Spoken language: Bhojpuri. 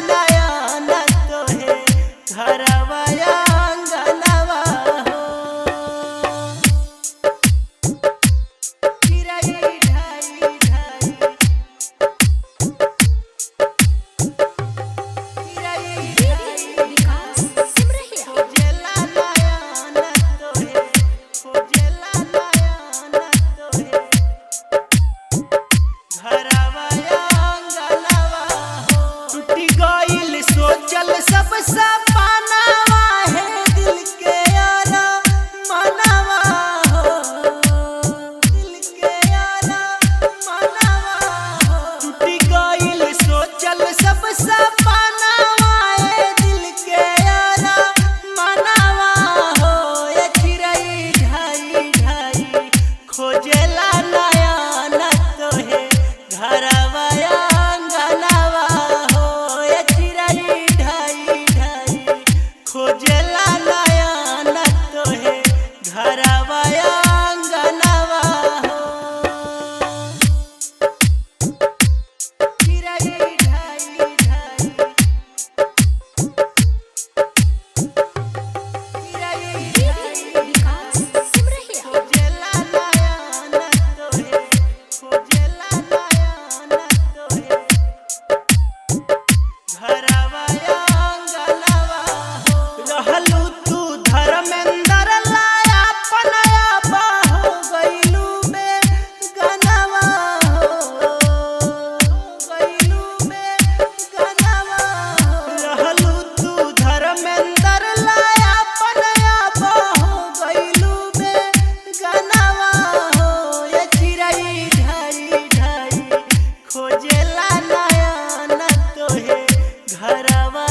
नयन तोहे घरवा आंगनवा हो। चिरई ढाई ढाई सोचल सब सपनावा है दिल के यारा मनवा हो, दिल के यारा मनवा हो। टूटी गइल सोचल सब सपनावा है दिल के यारा मनवा हो। ये चिरई ढाई ढाई खोजेला नयन तोहे घरवा आंगनवा हो। ये चिरई ढाई ढाई खोजेला नयन तोहे घरवा आंगनवा हो। चिरई ढाई ढाई खोजेला नयन तोहे खोजेला नयन तोहे घरवा आंगनवा हो। रहलू तू धर्मेंद्र लाया पनया बाहो गइलू में गनवा हो, गइलू में गनवा हो। रहलू तू धर्मेंद्र लाया पनया बाहो गइलू में गनवा हो। ये चिरई ढाई ढाई खोजेला नयन तोहे घरवा